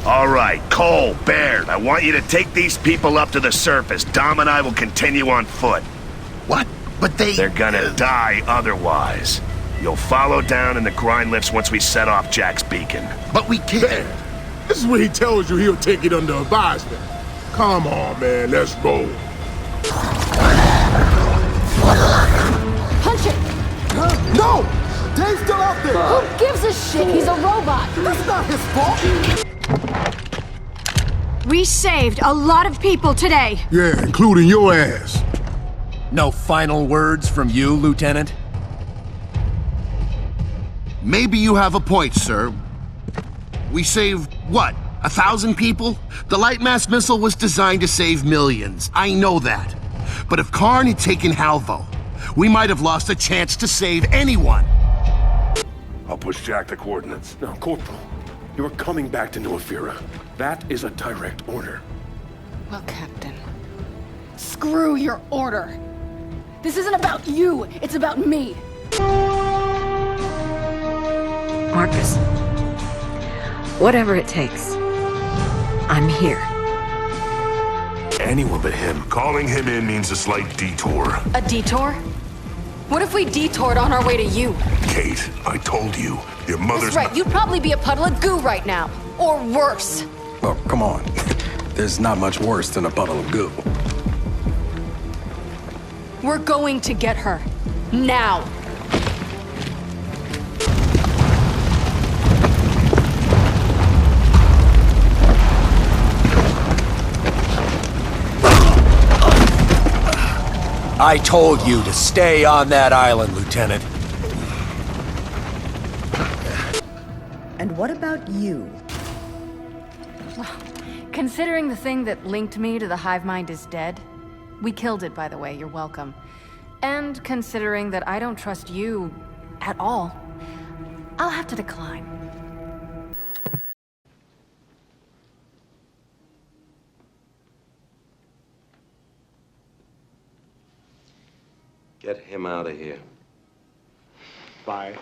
All right, Cole, Baird, I want you to take these people up to the surface. Dom and I will continue on foot. What? But They're gonna die otherwise. You'll follow down in the grind lifts once we set off Jack's beacon. But we can't. This is where he tells you he'll take it under advisement. Come on, man, let's roll. Punch it! No! Dave's still out there! Who gives a shit? He's a robot! That's not his fault! We saved a lot of people today. Yeah, including your ass. No final words from you, Lieutenant? Maybe you have a point, sir. We saved, what, 1,000 people? The light mass missile was designed to save millions. I know that. But if Karn had taken Halvo, we might have lost a chance to save anyone. I'll push Jack the coordinates. Now, Corporal, you are coming back to Nuafira. That is a direct order. Well, Captain, screw your order. This isn't about you, it's about me. Marcus, whatever it takes, I'm here. Anyone but him. Calling him in means a slight detour. A detour? What if we detoured on our way to you? Kate, I told you, your mother's... That's right, you'd probably be a puddle of goo right now. Or worse. Oh, come on. There's not much worse than a puddle of goo. We're going to get her. Now. I told you to stay on that island, Lieutenant. And what about you? Considering the thing that linked me to the hive mind is dead, we killed it, by the way, you're welcome. And considering that I don't trust you at all, I'll have to decline. Get him out of here. Bye.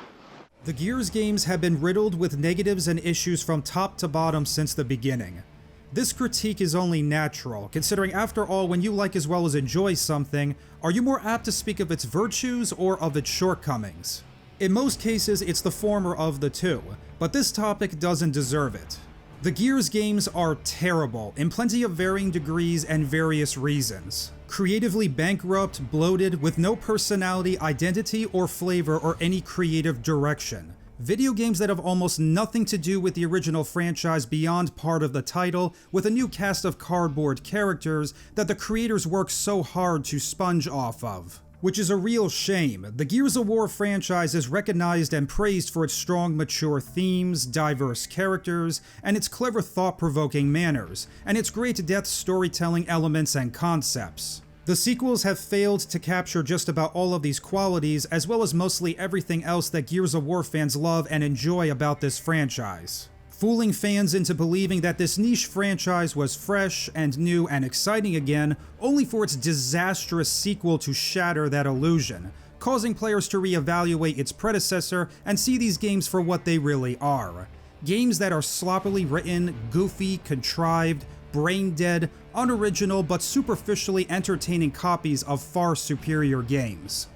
The Gears games have been riddled with negatives and issues from top to bottom since the beginning. This critique is only natural, considering after all, when you like as well as enjoy something, are you more apt to speak of its virtues or of its shortcomings? In most cases, it's the former of the two, but this topic doesn't deserve it. The Gears games are terrible, in plenty of varying degrees and various reasons. Creatively bankrupt, bloated, with no personality, identity, or flavor, or any creative direction. Video games that have almost nothing to do with the original franchise beyond part of the title, with a new cast of cardboard characters that the creators work so hard to sponge off of. Which is a real shame. The Gears of War franchise is recognized and praised for its strong, mature themes, diverse characters, and its clever, thought-provoking manners, and its great depth storytelling elements and concepts. The sequels have failed to capture just about all of these qualities, as well as mostly everything else that Gears of War fans love and enjoy about this franchise. Fooling fans into believing that this niche franchise was fresh and new and exciting again, only for its disastrous sequel to shatter that illusion, causing players to reevaluate its predecessor and see these games for what they really are. Games that are sloppily written, goofy, contrived, brain-dead, unoriginal, but superficially entertaining copies of far superior games.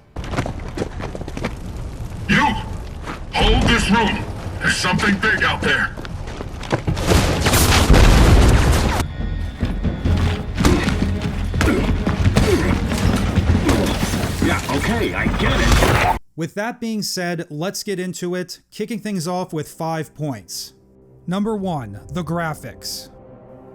You! Hold this room! There's something big out there! Yeah, okay, I get it! With that being said, let's get into it, kicking things off with 5 points. Number 1, the graphics.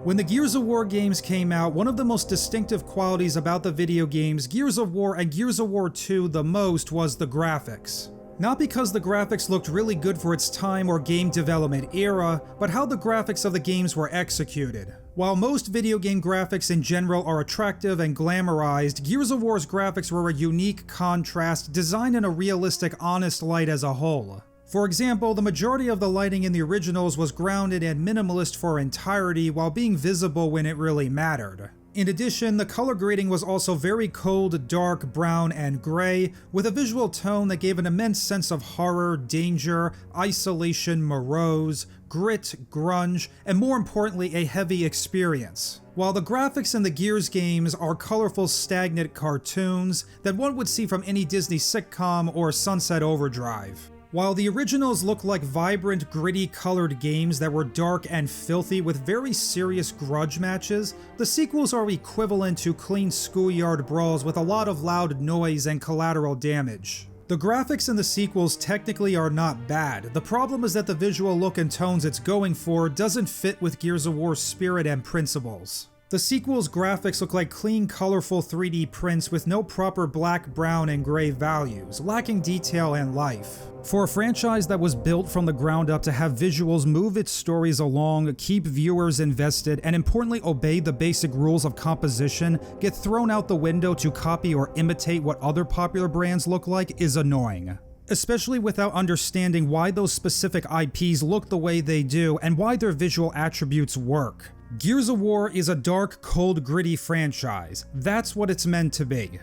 When the Gears of War games came out, one of the most distinctive qualities about the video games Gears of War and Gears of War 2 the most was the graphics. Not because the graphics looked really good for its time or game development era, but how the graphics of the games were executed. While most video game graphics in general are attractive and glamorized, Gears of War's graphics were a unique contrast designed in a realistic, honest light as a whole. For example, the majority of the lighting in the originals was grounded and minimalist for entirety while being visible when it really mattered. In addition, the color grading was also very cold, dark, brown, and gray, with a visual tone that gave an immense sense of horror, danger, isolation, morose, grit, grunge, and more importantly, a heavy experience. While the graphics in the Gears games are colorful, stagnant cartoons that one would see from any Disney sitcom or Sunset Overdrive. While the originals look like vibrant, gritty colored games that were dark and filthy with very serious grudge matches, the sequels are equivalent to clean schoolyard brawls with a lot of loud noise and collateral damage. The graphics in the sequels technically are not bad. The problem is that the visual look and tones it's going for doesn't fit with Gears of War's spirit and principles. The sequel's graphics look like clean, colorful 3D prints with no proper black, brown, and gray values, lacking detail and life. For a franchise that was built from the ground up to have visuals move its stories along, keep viewers invested, and importantly obey the basic rules of composition, get thrown out the window to copy or imitate what other popular brands look like is annoying. Especially without understanding why those specific IPs look the way they do and why their visual attributes work. Gears of War is a dark, cold, gritty franchise. That's what it's meant to be.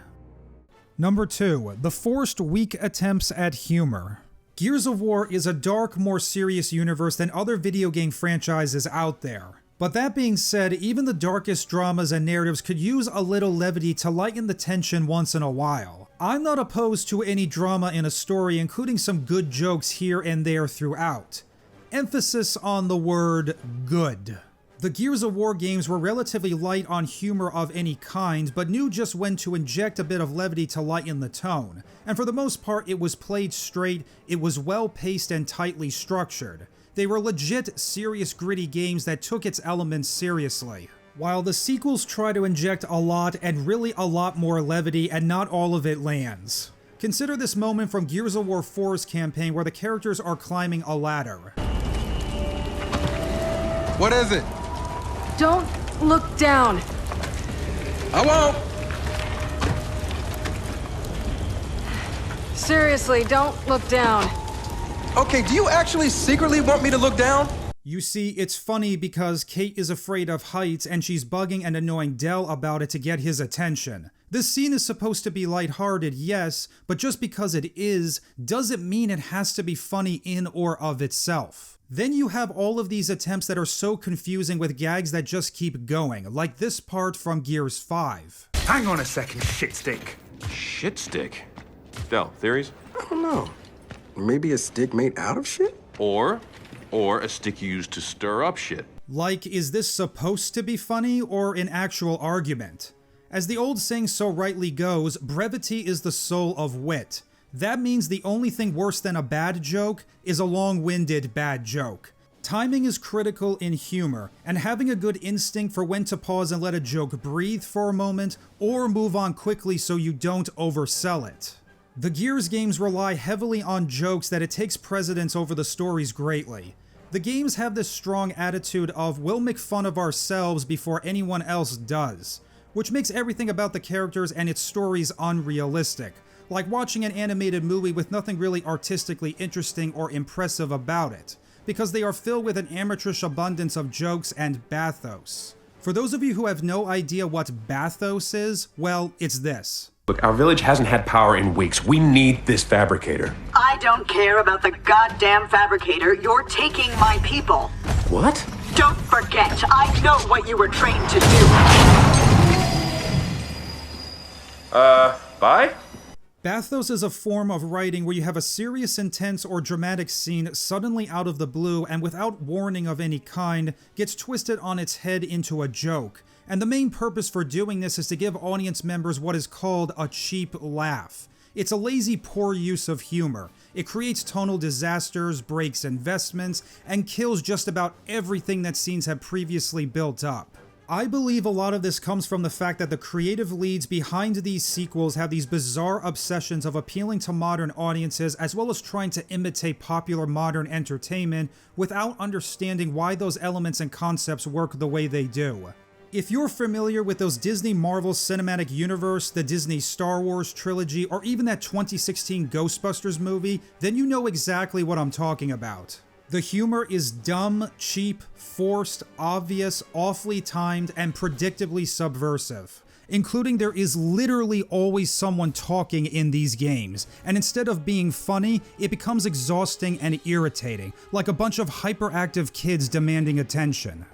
Number 2. The forced, weak attempts at humor. Gears of War is a dark, more serious universe than other video game franchises out there. But that being said, even the darkest dramas and narratives could use a little levity to lighten the tension once in a while. I'm not opposed to any drama in a story, including some good jokes here and there throughout. Emphasis on the word good. The Gears of War games were relatively light on humor of any kind, but knew just when to inject a bit of levity to lighten the tone. And for the most part, it was played straight, it was well paced and tightly structured. They were legit, serious, gritty games that took its elements seriously. While the sequels try to inject a lot and really a lot more levity, and not all of it lands. Consider this moment from Gears of War 4's campaign where the characters are climbing a ladder. What is it? Don't look down. I won't! Seriously, don't look down. Okay, do you actually secretly want me to look down? You see, it's funny because Kate is afraid of heights and she's bugging and annoying Del about it to get his attention. This scene is supposed to be lighthearted, yes, but just because it is, doesn't mean it has to be funny in or of itself. Then you have all of these attempts that are so confusing with gags that just keep going, like this part from Gears 5. Hang on a second, shitstick. Shitstick? Del, theories? I don't know. Maybe a stick made out of shit? Or a stick used to stir up shit. Like, is this supposed to be funny or an actual argument? As the old saying so rightly goes, brevity is the soul of wit. That means the only thing worse than a bad joke is a long-winded bad joke. Timing is critical in humor, and having a good instinct for when to pause and let a joke breathe for a moment, or move on quickly so you don't oversell it. The Gears games rely heavily on jokes that it takes precedence over the stories greatly. The games have this strong attitude of we'll make fun of ourselves before anyone else does, which makes everything about the characters and its stories unrealistic. Like watching an animated movie with nothing really artistically interesting or impressive about it, because they are filled with an amateurish abundance of jokes and bathos. For those of you who have no idea what bathos is, well, it's this. Look, our village hasn't had power in weeks. We need this fabricator. I don't care about the goddamn fabricator. You're taking my people. What? Don't forget, I know what you were trained to do. Bye? Bathos is a form of writing where you have a serious, intense, or dramatic scene suddenly out of the blue and without warning of any kind gets twisted on its head into a joke. And the main purpose for doing this is to give audience members what is called a cheap laugh. It's a lazy, poor use of humor. It creates tonal disasters, breaks investments, and kills just about everything that scenes have previously built up. I believe a lot of this comes from the fact that the creative leads behind these sequels have these bizarre obsessions of appealing to modern audiences as well as trying to imitate popular modern entertainment without understanding why those elements and concepts work the way they do. If you're familiar with those Disney Marvel Cinematic Universe, the Disney Star Wars trilogy, or even that 2016 Ghostbusters movie, then you know exactly what I'm talking about. The humor is dumb, cheap, forced, obvious, awfully timed, and predictably subversive. Including there is literally always someone talking in these games, and instead of being funny, it becomes exhausting and irritating, like a bunch of hyperactive kids demanding attention.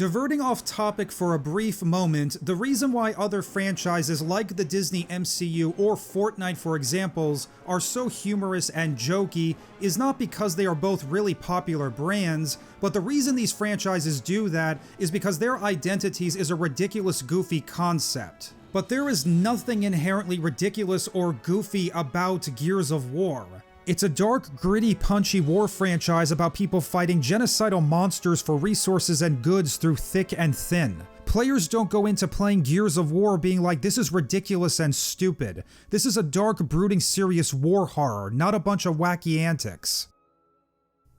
Diverting off topic for a brief moment, the reason why other franchises like the Disney MCU or Fortnite, for examples, are so humorous and jokey is not because they are both really popular brands, but the reason these franchises do that is because their identities is a ridiculous, goofy concept. But there is nothing inherently ridiculous or goofy about Gears of War. It's a dark, gritty, punchy war franchise about people fighting genocidal monsters for resources and goods through thick and thin. Players don't go into playing Gears of War being like, this is ridiculous and stupid. This is a dark, brooding, serious war horror, not a bunch of wacky antics.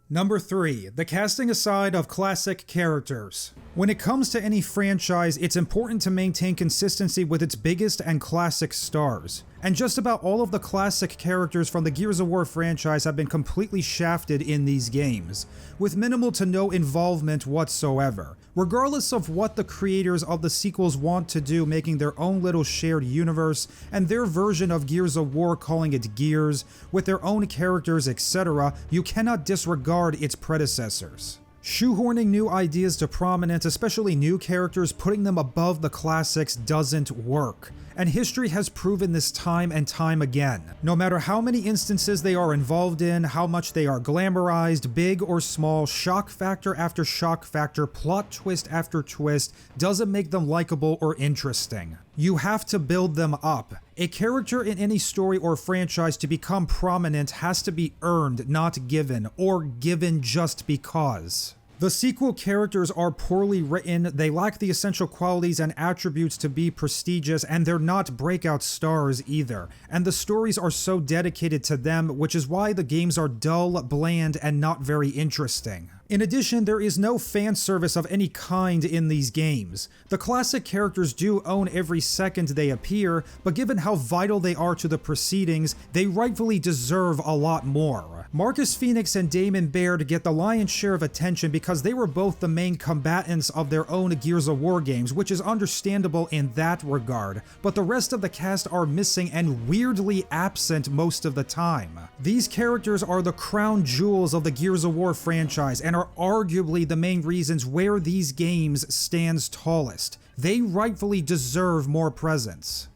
Number 3, the casting aside of classic characters. When it comes to any franchise, it's important to maintain consistency with its biggest and classic stars. And just about all of the classic characters from the Gears of War franchise have been completely shafted in these games, with minimal to no involvement whatsoever, regardless of what the creators of the sequels want to do, making their own little shared universe, and their version of Gears of War calling it Gears, with their own characters, etc., you cannot disregard its predecessors. Shoehorning new ideas to prominence, especially new characters, putting them above the classics doesn't work. And history has proven this time and time again. No matter how many instances they are involved in, how much they are glamorized, big or small, shock factor after shock factor, plot twist after twist, doesn't make them likable or interesting. You have to build them up. A character in any story or franchise to become prominent has to be earned, not given, or given just because. The sequel characters are poorly written, they lack the essential qualities and attributes to be prestigious, and they're not breakout stars either. And the stories are so dedicated to them, which is why the games are dull, bland, and not very interesting. In addition, there is no fan service of any kind in these games. The classic characters do own every second they appear, but given how vital they are to the proceedings, they rightfully deserve a lot more. Marcus Phoenix and Damon Baird get the lion's share of attention because they were both the main combatants of their own Gears of War games, which is understandable in that regard, but the rest of the cast are missing and weirdly absent most of the time. These characters are the crown jewels of the Gears of War franchise and are arguably the main reasons where these games stands tallest. They rightfully deserve more presence.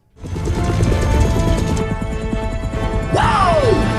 Whoa!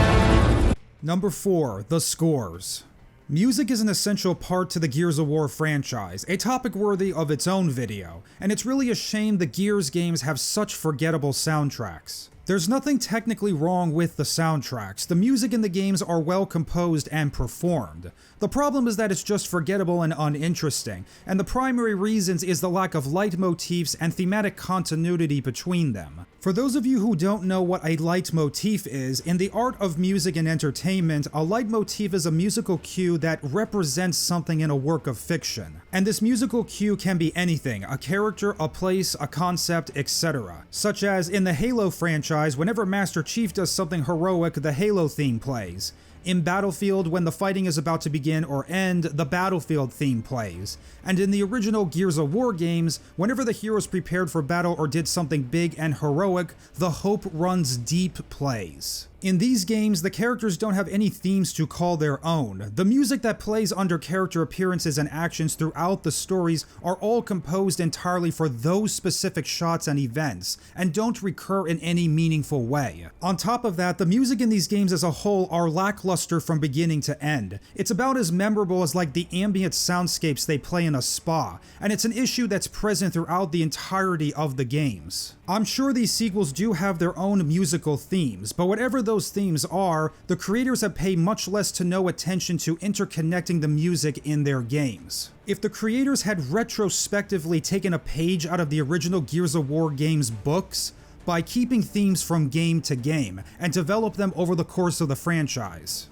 Number 4, the scores. Music is an essential part to the Gears of War franchise, a topic worthy of its own video, and it's really a shame the Gears games have such forgettable soundtracks. There's nothing technically wrong with the soundtracks. The music in the games are well composed and performed. The problem is that it's just forgettable and uninteresting, and the primary reasons is the lack of leitmotifs and thematic continuity between them. For those of you who don't know what a leitmotif is, in the art of music and entertainment, a leitmotif is a musical cue that represents something in a work of fiction. And this musical cue can be anything, a character, a place, a concept, etc. Such as in the Halo franchise, whenever Master Chief does something heroic, the Halo theme plays. In Battlefield, when the fighting is about to begin or end, the Battlefield theme plays. And in the original Gears of War games, whenever the heroes prepared for battle or did something big and heroic, the Hope Runs Deep plays. In these games, the characters don't have any themes to call their own. The music that plays under character appearances and actions throughout the stories are all composed entirely for those specific shots and events, and don't recur in any meaningful way. On top of that, the music in these games as a whole are lackluster from beginning to end. It's about as memorable as like the ambient soundscapes they play in a spa, and it's an issue that's present throughout the entirety of the games. I'm sure these sequels do have their own musical themes, but whatever those themes are, the creators have paid much less to no attention to interconnecting the music in their games. If the creators had retrospectively taken a page out of the original Gears of War games books, by keeping themes from game to game, and develop them over the course of the franchise.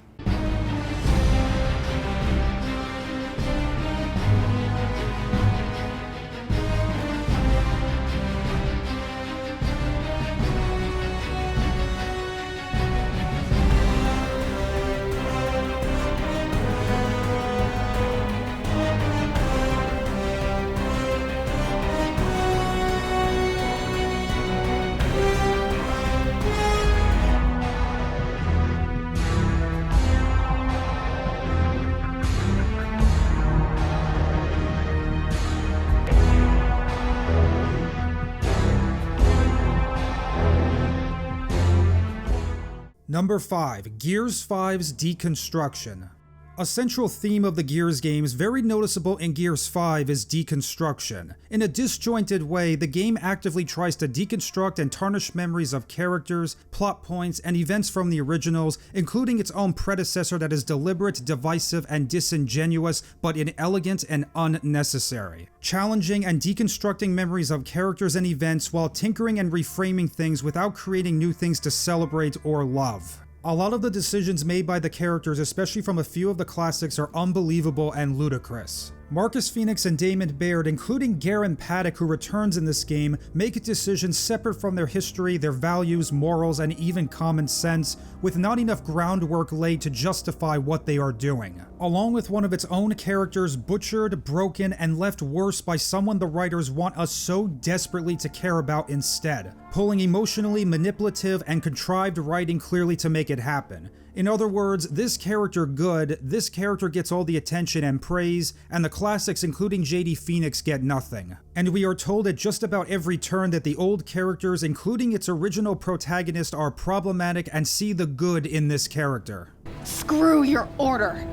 Number 5. Gears 5's Deconstruction. A central theme of the Gears games, very noticeable in Gears 5, is deconstruction. In a disjointed way, the game actively tries to deconstruct and tarnish memories of characters, plot points, and events from the originals, including its own predecessor that is deliberate, divisive, and disingenuous, but inelegant and unnecessary. Challenging and deconstructing memories of characters and events while tinkering and reframing things without creating new things to celebrate or love. A lot of the decisions made by the characters, especially from a few of the classics, are unbelievable and ludicrous. Marcus Phoenix and Damon Baird, including Garen Paddock, who returns in this game, make decisions separate from their history, their values, morals, and even common sense, with not enough groundwork laid to justify what they are doing. Along with one of its own characters butchered, broken, and left worse by someone the writers want us so desperately to care about instead, pulling emotionally manipulative and contrived writing clearly to make it happen. In other words, this character gets all the attention and praise, and the classics including JD Phoenix get nothing. And we are told at just about every turn that the old characters, including its original protagonist, are problematic and see the good in this character. Screw your order!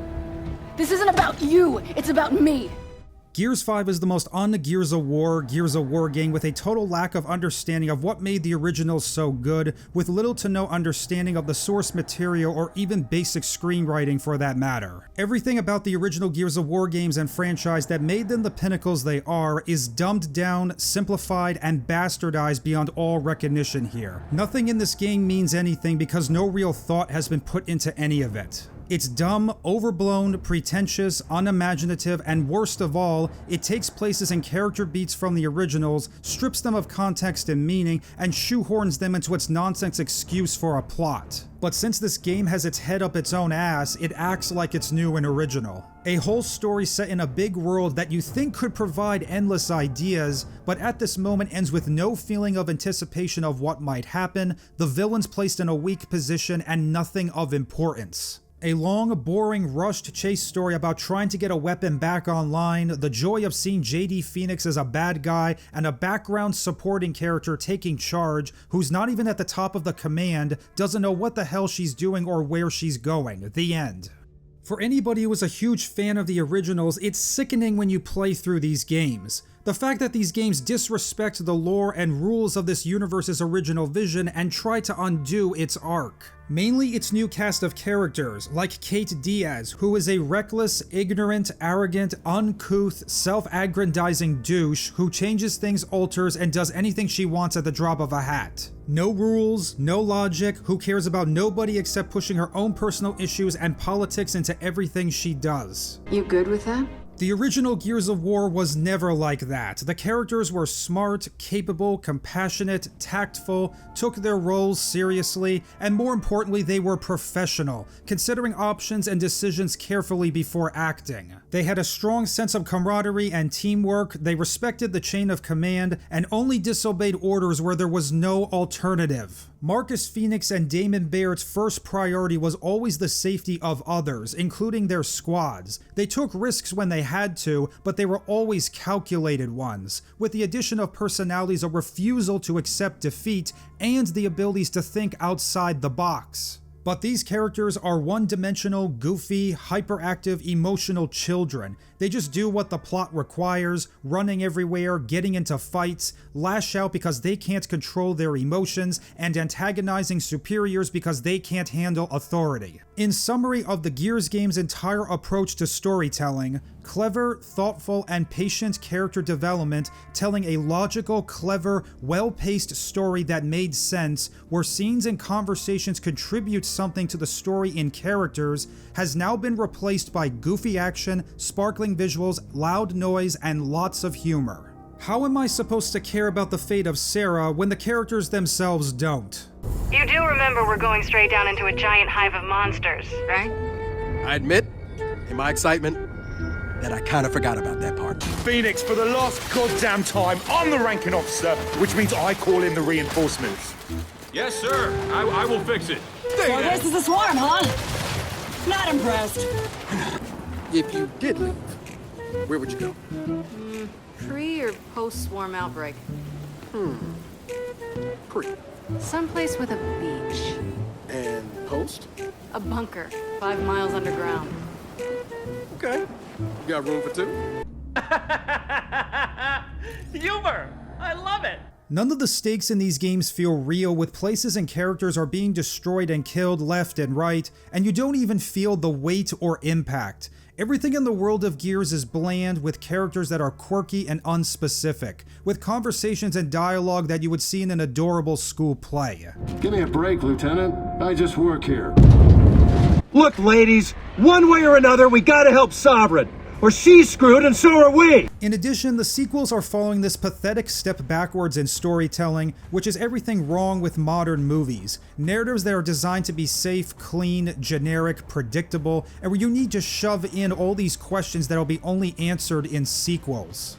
This isn't about you, it's about me! Gears 5 is the most un-Gears of War game with a total lack of understanding of what made the originals so good, with little to no understanding of the source material or even basic screenwriting for that matter. Everything about the original Gears of War games and franchise that made them the pinnacles they are is dumbed down, simplified, and bastardized beyond all recognition here. Nothing in this game means anything because no real thought has been put into any of it. It's dumb, overblown, pretentious, unimaginative, and worst of all, it takes places and character beats from the originals, strips them of context and meaning, and shoehorns them into its nonsense excuse for a plot. But since this game has its head up its own ass, it acts like it's new and original. A whole story set in a big world that you think could provide endless ideas, but at this moment ends with no feeling of anticipation of what might happen, the villains placed in a weak position, and nothing of importance. A long, boring, rushed chase story about trying to get a weapon back online, the joy of seeing JD Phoenix as a bad guy, and a background supporting character taking charge, who's not even at the top of the command, doesn't know what the hell she's doing or where she's going. The end. For anybody who was a huge fan of the originals, it's sickening when you play through these games. The fact that these games disrespect the lore and rules of this universe's original vision and try to undo its arc. Mainly its new cast of characters, like Kate Diaz, who is a reckless, ignorant, arrogant, uncouth, self-aggrandizing douche who changes things, alters, and does anything she wants at the drop of a hat. No rules, no logic, who cares about nobody except pushing her own personal issues and politics into everything she does. You good with that? The original Gears of War was never like that. The characters were smart, capable, compassionate, tactful, took their roles seriously, and more importantly, they were professional, considering options and decisions carefully before acting. They had a strong sense of camaraderie and teamwork, they respected the chain of command, and only disobeyed orders where there was no alternative. Marcus Phoenix and Damon Baird's first priority was always the safety of others, including their squads. They took risks when they had to, but they were always calculated ones, with the addition of personalities, a refusal to accept defeat, and the abilities to think outside the box. But these characters are one-dimensional, goofy, hyperactive, emotional children. They just do what the plot requires, running everywhere, getting into fights, lash out because they can't control their emotions, and antagonizing superiors because they can't handle authority. In summary of the Gears game's entire approach to storytelling, clever, thoughtful, and patient character development, telling a logical, clever, well-paced story that made sense, where scenes and conversations contribute something to the story in characters, has now been replaced by goofy action, sparkling visuals, loud noise, and lots of humor. How am I supposed to care about the fate of Sarah when the characters themselves don't? You do remember we're going straight down into a giant hive of monsters, right? I admit, in my excitement, that I kind of forgot about that part. Phoenix, for the last goddamn time, I'm the ranking officer, which means I call in the reinforcements. Yes, sir. I will fix it. So this is a swarm, huh? Not impressed. If you did leave, where would you go? Pre or post-swarm outbreak? Pre. Someplace with a beach. And post? A bunker, 5 miles underground. Okay. You got room for 2? Humor! I love it! None of the stakes in these games feel real, with places and characters are being destroyed and killed left and right, and you don't even feel the weight or impact. Everything in the world of Gears is bland, with characters that are quirky and unspecific, with conversations and dialogue that you would see in an adorable school play. Give me a break, Lieutenant. I just work here. Look, ladies, one way or another, we gotta help Sovereign. Or she's screwed and so are we! In addition, the sequels are following this pathetic step backwards in storytelling, which is everything wrong with modern movies. Narratives that are designed to be safe, clean, generic, predictable, and where you need to shove in all these questions that'll be only answered in sequels.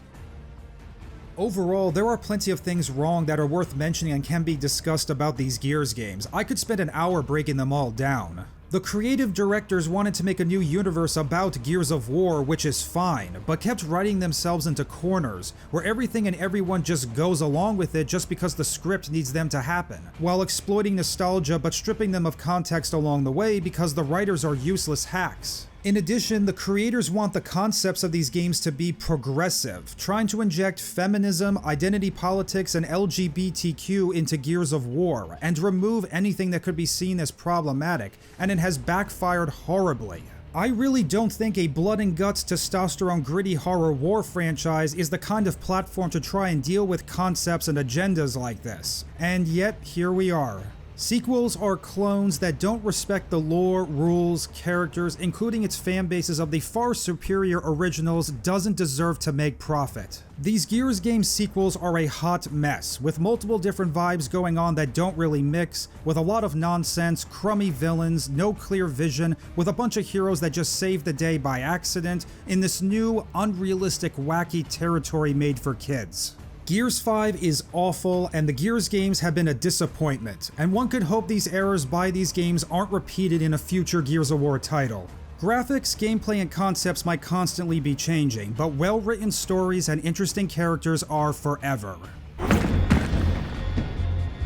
Overall, there are plenty of things wrong that are worth mentioning and can be discussed about these Gears games. I could spend an hour breaking them all down. The creative directors wanted to make a new universe about Gears of War, which is fine, but kept writing themselves into corners, where everything and everyone just goes along with it just because the script needs them to happen, while exploiting nostalgia but stripping them of context along the way because the writers are useless hacks. In addition, the creators want the concepts of these games to be progressive, trying to inject feminism, identity politics, and LGBTQ into Gears of War, and remove anything that could be seen as problematic, and it has backfired horribly. I really don't think a blood and guts, testosterone, gritty horror war franchise is the kind of platform to try and deal with concepts and agendas like this. And yet, here we are. Sequels are clones that don't respect the lore, rules, characters, including its fan bases of the far superior originals doesn't deserve to make profit. These Gears game sequels are a hot mess, with multiple different vibes going on that don't really mix, with a lot of nonsense, crummy villains, no clear vision, with a bunch of heroes that just save the day by accident, in this new, unrealistic, wacky territory made for kids. Gears 5 is awful, and the Gears games have been a disappointment, and one could hope these errors by these games aren't repeated in a future Gears of War title. Graphics, gameplay, and concepts might constantly be changing, but well-written stories and interesting characters are forever.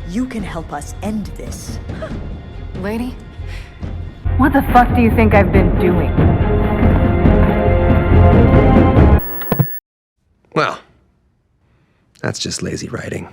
You can help us end this. Lady? What the fuck do you think I've been doing? Well, that's just lazy writing.